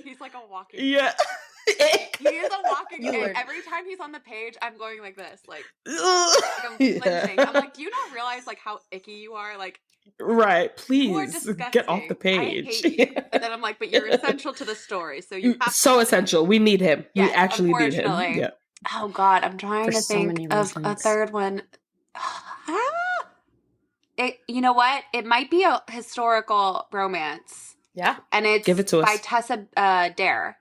He's like a walking He is a walking Every time he's on the page, I'm going like this. Like I'm flinching. I'm like, do you not realize like how icky you are? Like, right. Please get off the page. I hate you. But then I'm like, but you're essential to the story. So you have so essential. We need him. Yes, we actually need him. Yeah. Oh God, I'm trying to think of a third one. You know what? It might be a historical romance. Yeah. And it's Give it to us. by Tessa Dare.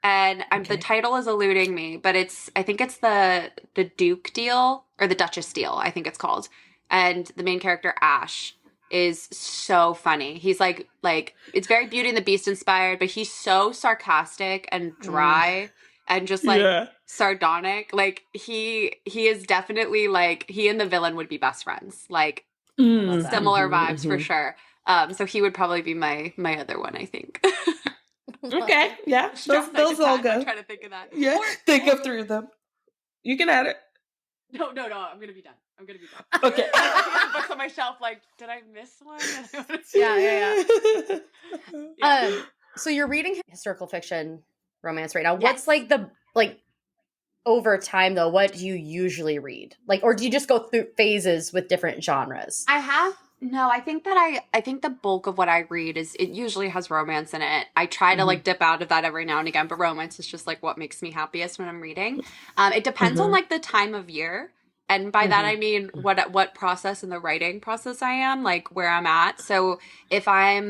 And the title is eluding me, but I think it's the Duke deal, or the Duchess deal, I think it's called. And the main character, Ash, is so funny. He's like it's very Beauty and the Beast inspired, but he's so sarcastic and dry and just like sardonic. Like he is definitely like, he and the villain would be best friends. Like similar vibes for sure. So he would probably be my other one, I think. Okay, yeah, those all go. I'm trying to think of that. Yeah, think of 3 of them. You can add it. No, I'm gonna be done. Okay. I books on my shelf. Like, did I miss one? Yeah. So you're reading historical fiction romance right now. What's like the over time though? What do you usually read? Like, or do you just go through phases with different genres? I think the bulk of what I read it usually has romance in it. I try to like dip out of that every now and again, but romance is just like what makes me happiest when I'm reading. It depends on like the time of year. And by that, I mean what process in the writing process I am, like where I'm at. So if I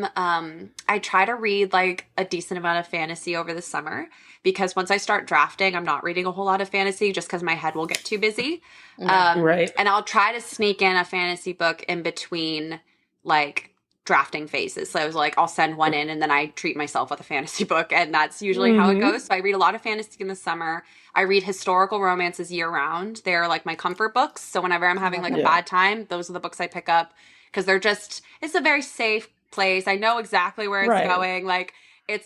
try to read like a decent amount of fantasy over the summer, because once I start drafting, I'm not reading a whole lot of fantasy just because my head will get too busy. Right. And I'll try to sneak in a fantasy book in between like drafting phases. So I was like, I'll send one in and then I treat myself with a fantasy book. And that's usually how it goes. So I read a lot of fantasy in the summer. I read historical romances year round. They're like my comfort books. So whenever I'm having like a bad time, those are the books I pick up because it's a very safe place. I know exactly where it's going. Like it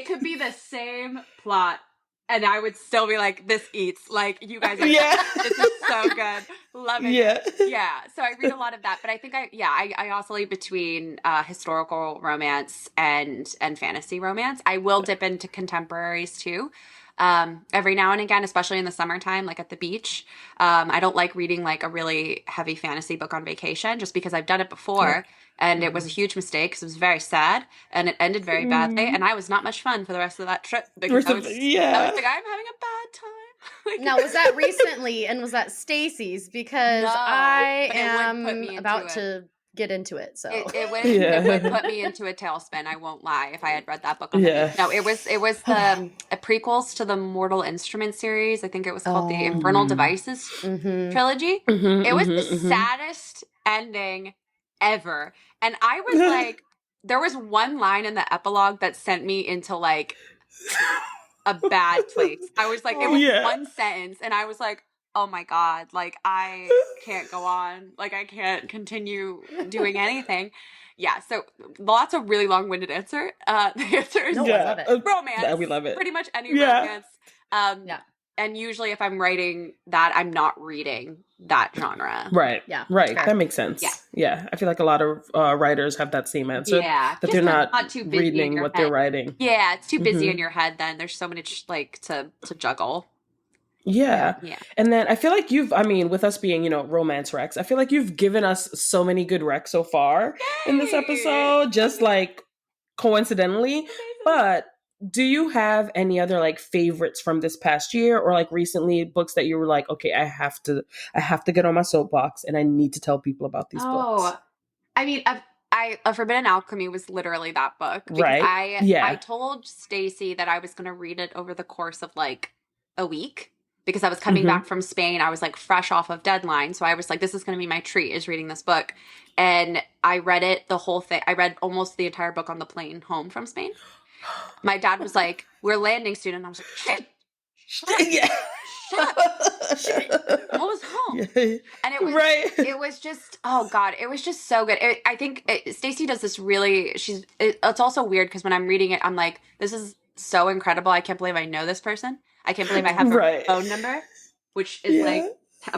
could be the same plot and I would still be like, this eats. Like, you guys are, this is so good. Loving it. Yeah. So I read a lot of that, but I think I oscillate between historical romance and fantasy romance. I will dip into contemporaries too. Every now and again, especially in the summertime, like at the beach. I don't like reading like a really heavy fantasy book on vacation just because I've done it before and it was a huge mistake because it was very sad and it ended very badly and I was not much fun for the rest of that trip because I was like, I'm having a bad time. Now, was that recently and was that Stacy's? Because No, I but it would put me am into about it. to get into it. So it would put me into a tailspin. I won't lie. If I had read that book on the beach. No, it was the prequels to the Mortal Instruments series. I think it was called the Infernal Devices trilogy. It was the saddest ending ever, and I was like, there was one line in the epilogue that sent me into like a bad place. I was like, it was one sentence, and I was like, oh my God, like I can't go on. Like I can't continue doing anything. Yeah, so lots of really long-winded answer. The answer is I love it. Romance. We love it. Pretty much any romance. And usually if I'm writing that, I'm not reading that genre. Right. Yeah. Right. Sure. That makes sense. Yeah. I feel like a lot of writers have that same answer. Yeah. That they're not too busy reading what they're writing. Yeah, it's too busy in your head then. There's so many like to juggle. Yeah. And then I feel like with us being, romance recs, I feel like you've given us so many good recs so far in this episode, just like coincidentally. Amazing. But do you have any other like favorites from this past year or like recently books that you were like, okay, I have to get on my soapbox and I need to tell people about these books? I mean, A Forbidden Alchemy was literally that book. Because I told Stacy that I was going to read it over the course of like a week because I was coming back from Spain. I was like fresh off of deadline. So I was like, this is going to be my treat, is reading this book. And I read it, the whole thing. I read almost the entire book on the plane home from Spain. My dad was like, we're landing soon. And I was like, shit. Almost home. And it was just, oh God, it was just so good. I think Stacey does this really, it's also weird because when I'm reading it, I'm like, this is so incredible. I can't believe I know this person. I can't believe I have her phone number, which is like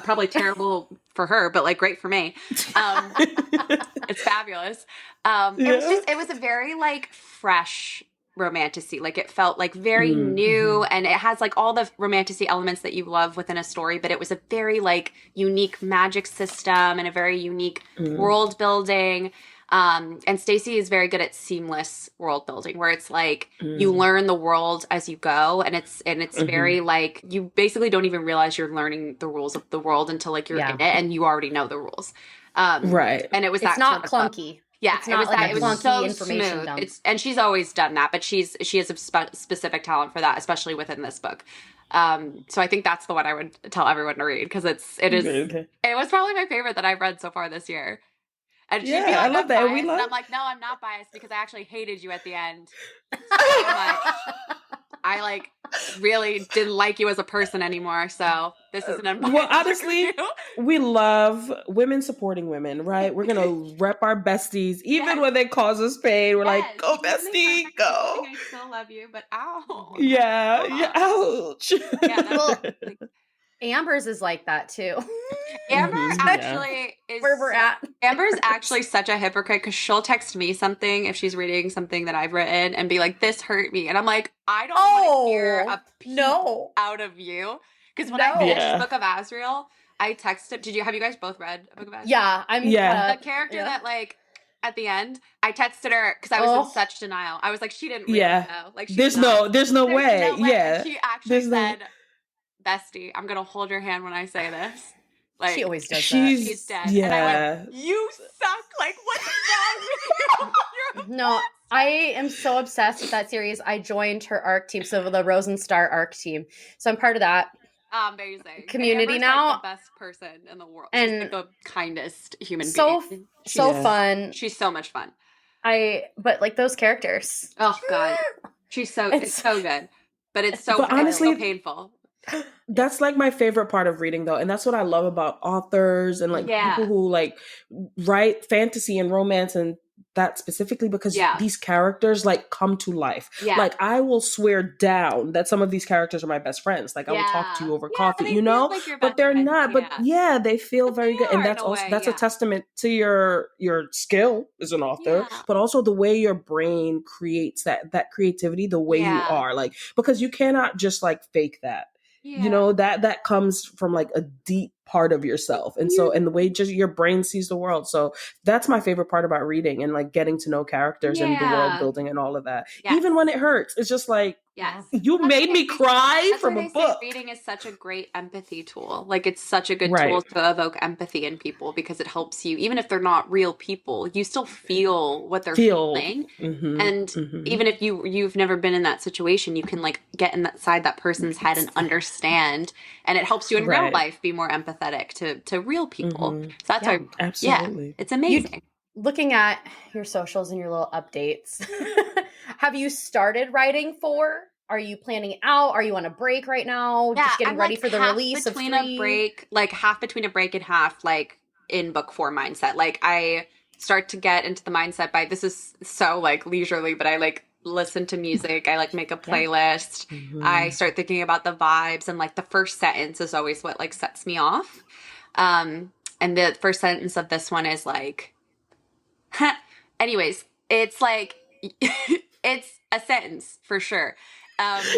probably terrible for her, but like great for me. It's fabulous. It was a very like fresh romantasy. Like it felt like very new, and it has like all the romantasy elements that you love within a story, but it was a very like unique magic system and a very unique world building. And Stacey is very good at seamless world building, where it's like you learn the world as you go, and it's very like you basically don't even realize you're learning the rules of the world until like you're in it and you already know the rules. And it was it's not clunky. Yeah, it's not like a clunky so information smooth. dump. And she's always done that, but she has a specific talent for that, especially within this book. So I think that's the one I would tell everyone to read because it was probably my favorite that I've read so far this year. And she'd be like, I love that. And I'm like, no, I'm not biased because I actually hated you at the end so much. I like really didn't like you as a person anymore. So this is an unbiased. Well, honestly, we love women supporting women, right? We're gonna rep our besties even when they cause us pain. We're like, go bestie, go. I still love you, but ow. Yeah, ouch. Well, Amber's is like that too. Amber actually is where we're at. Amber's actually such a hypocrite because she'll text me something if she's reading something that I've written and be like, "This hurt me," and I'm like, "I don't want to hear a peep out of you." Because when I finished Book of Azrael, I texted. Have you guys both read Book of Azrael? Yeah, the character that like. At the end, I texted her because I was in such denial. I was like, she didn't really know. Like, there's no way. Yeah, she actually said, "Bestie, I'm gonna hold your hand when I say this." Like she always does that. She's dead. Yeah. And I went, "You suck. Like, what's wrong with you?" No, I am so obsessed with that series. I joined her ARC team, so the Rose and Star ARC team. So I'm part of that. Amazing community Amber's now. Like the best person in the world. She's like the kindest human being. So fun. She's so much fun. But like those characters. Oh God, she's it's so good, but it's so honestly so painful. That's like my favorite part of reading though, and that's what I love about authors and like people who like write fantasy and romance and that specifically because Yeah. these characters like come to life. Yeah. Like I will swear down that some of these characters are my best friends. Like I will talk to you over coffee, they you know, feel like your but best they're friends, not. But yeah, they feel very good, and are in that's a also way, that's a testament to your skill as an author, Yeah. but also the way your brain creates that creativity, the way you are, like because you cannot just like fake that. Yeah. You know, that comes from like a deep part of yourself, and so and the way just your brain sees the world. So that's my favorite part about reading and like getting to know characters and the world building and all of that. Yes. Even when it hurts, it's just like, yes, you made me cry from a book. Reading is such a great empathy tool. Like it's such a good Right. tool to evoke empathy in people because it helps you, even if they're not real people, you still feel what they're feeling. And even if you've never been in that situation, you can like get inside that person's head and understand, and it helps you in real life be more empathetic to real people. So that's why, absolutely, it's amazing. Looking at your socials and your little updates, have you started writing 4? Are you planning out? Are you on a break right now? Yeah, just getting ready for the release of 3? A break, like half between a break and half like in book 4 mindset. Like I start to get into the mindset by, this is so like leisurely, but I like listen to music. I like make a playlist. I start thinking about the vibes, and like the first sentence is always what like sets me off. And the first sentence of this one is like, anyways, it's like, it's a sentence for sure.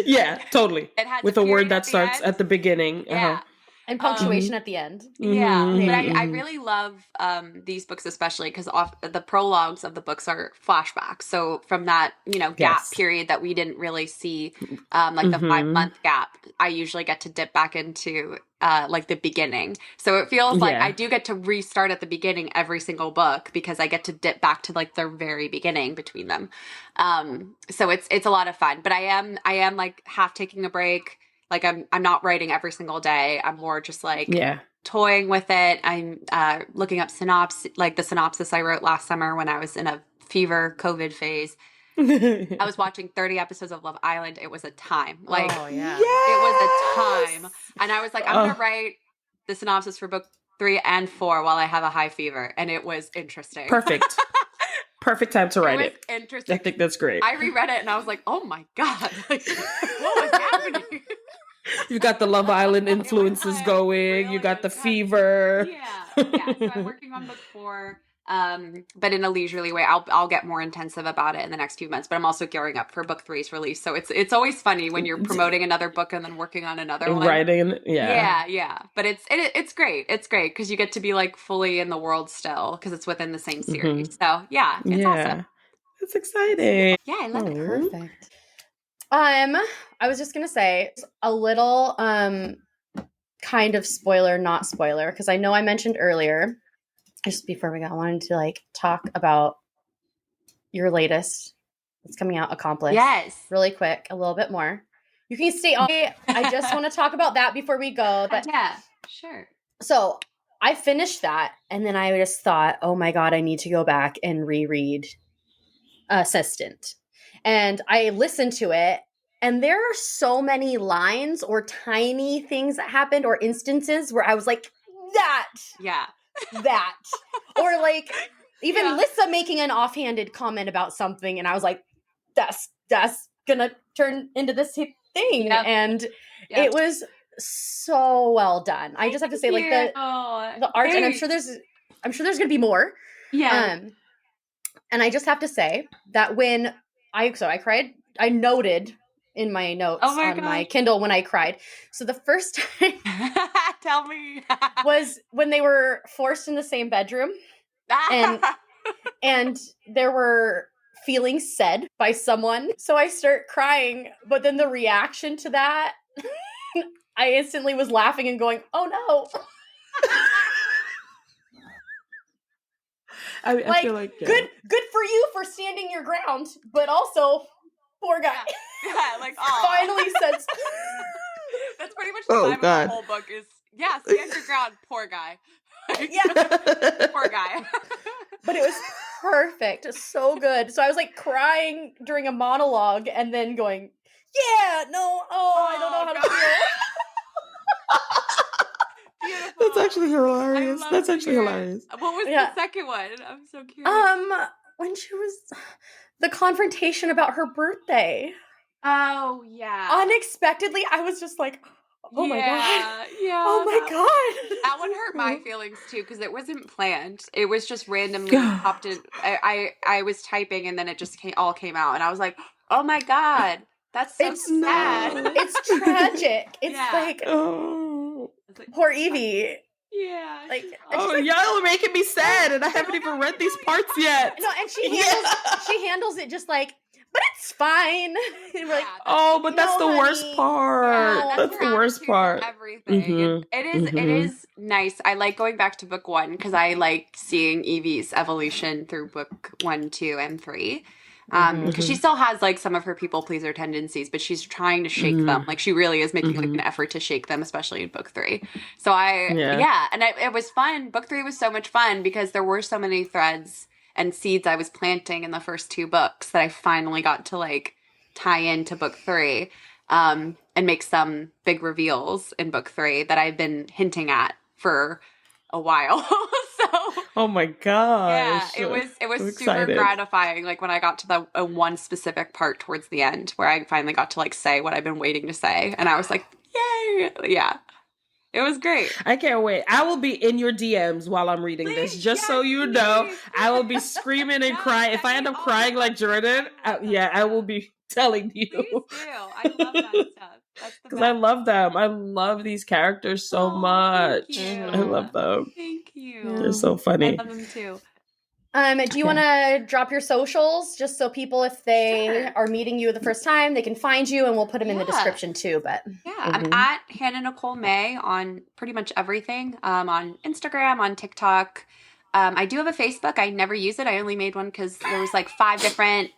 Yeah, totally. It has with a word that starts at the beginning. Yeah. And punctuation at the end. Yeah. But I really love these books, especially because the prologues of the books are flashbacks. So from that, gap period that we didn't really see, like the 5-month gap, I usually get to dip back into like the beginning. So it feels like I do get to restart at the beginning every single book because I get to dip back to like the very beginning between them. So it's a lot of fun, but I am like half taking a break. Like I'm not writing every single day. I'm more just like toying with it. I'm looking up the synopsis I wrote last summer when I was in a fever COVID phase. I was watching 30 episodes of Love Island. It was a time. Like, it was a time. And I was like, I'm going to write the synopsis for book 3 and 4 while I have a high fever. And it was interesting. Perfect. Perfect time to write it. Interesting. I think that's great. I reread it and I was like, oh my God. Like, what was happening? You got the Love Island influences going. You got the fever. Yeah. So I'm working on book 4, but in a leisurely way. I'll get more intensive about it in the next few months. But I'm also gearing up for book 3's release. So it's always funny when you're promoting another book and then working on another one. Writing, yeah. But it's great. It's great because you get to be like fully in the world still because it's within the same series. So yeah, it's awesome. It's exciting. Yeah, I love it. Perfect. I was just gonna say a little kind of spoiler, not spoiler, because I know I mentioned earlier, just before we got, I wanted to like talk about your latest. It's coming out, Accomplice. Yes. Really quick, a little bit more. You can stay on. I just want to talk about that before we go. But yeah, sure. So I finished that, and then I just thought, oh my God, I need to go back and reread Assistant. And I listened to it, and there are so many lines or tiny things that happened or instances where I was like, that. Or like even Lissa making an offhanded comment about something, and I was like, that's gonna turn into this thing. And it was so well done. I just have to say, like the art, and I'm sure there's gonna be more. Yeah. And I just have to say that when I cried, I noted in my notes on my Kindle when I cried. So the first time tell me was when they were forced in the same bedroom and there were feelings said by someone. So I start crying, but then the reaction to that, I instantly was laughing and going, oh no. I feel like good for you for standing your ground, but also poor guy. Yeah, like finally says. That's pretty much the vibe of the whole book is stand your ground, poor guy. Poor guy. But it was perfect, so good. So I was like crying during a monologue and then going, I don't know how to feel. Beautiful. That's actually hilarious. That's actually hilarious. What was the second one? I'm so curious. when she was the confrontation about her birthday. Oh, yeah. Unexpectedly, I was just like, oh my God. Yeah. Oh my God. That one hurt my feelings too, because it wasn't planned. It was just randomly popped in. I was typing and then it just all came out, and I was like, oh my God, that's so sad. It's tragic. It's like, poor Like, Evie. yeah. Like, oh, y'all are making me sad, and I haven't even read these parts yet. No, and she handles it just like, but it's fine. And we're like, but that's the worst part. Yeah, that's the worst part. Everything. It is nice. I like going back to book 1 because I like seeing Evie's evolution through book 1, 2, and 3. Because she still has like some of her people pleaser tendencies, but she's trying to shake them. Like she really is making like an effort to shake them, especially in book 3. So and it was fun. Book 3 was so much fun because there were so many threads and seeds I was planting in the first 2 books that I finally got to like tie into book 3 and make some big reveals in book 3 that I've been hinting at for a while. Oh my gosh. Yeah, it was super gratifying, like when I got to the one specific part towards the end where I finally got to like say what I've been waiting to say, and I was like, yay. Yeah. It was great. I can't wait. I will be in your DMs while I'm reading this, just so you know. I will be screaming and crying. If I end up crying like Jordan, I will be telling you. Please do. I love that stuff. Because I love them. I love these characters so much. I love them. Thank you. They're so funny. I love them too. Do you want to drop your socials just so people, if they are meeting you the first time, they can find you, and we'll put them in the description too. But I'm at Hannah Nicole Maehrer on pretty much everything. On Instagram, on TikTok. I do have a Facebook. I never use it. I only made one because there was like 5 different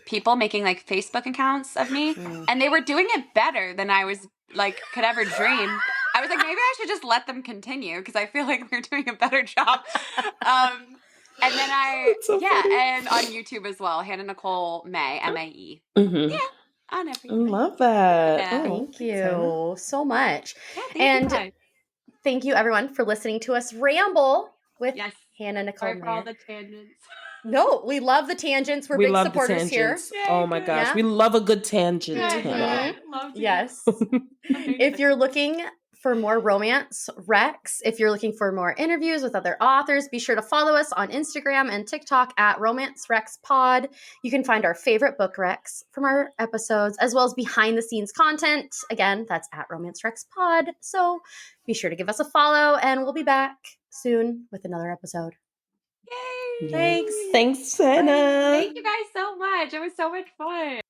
people making like Facebook accounts of me, and they were doing it better than I was like could ever dream. I was like, maybe I should just let them continue because I feel like they're doing a better job. And then and on YouTube as well, Hannah Nicole Maehrer, M-A-E. Yeah, on everything. I love that. Yeah. Thank you so much. Yeah, thank you everyone for listening to us ramble with Hannah Nicole Maehrer. For all the tangents. No, we love the tangents. We're big supporters here. Oh my gosh, we love a good tangent. Yes. If you're looking for more romance recs, if you're looking for more interviews with other authors, be sure to follow us on Instagram and TikTok at Romance Recs Pod. You can find our favorite book recs from our episodes, as well as behind the scenes content. Again, that's at Romance Recs Pod. So be sure to give us a follow, and we'll be back soon with another episode. Yay! Thanks. Thanks, Hannah. Thank you guys so much. It was so much fun.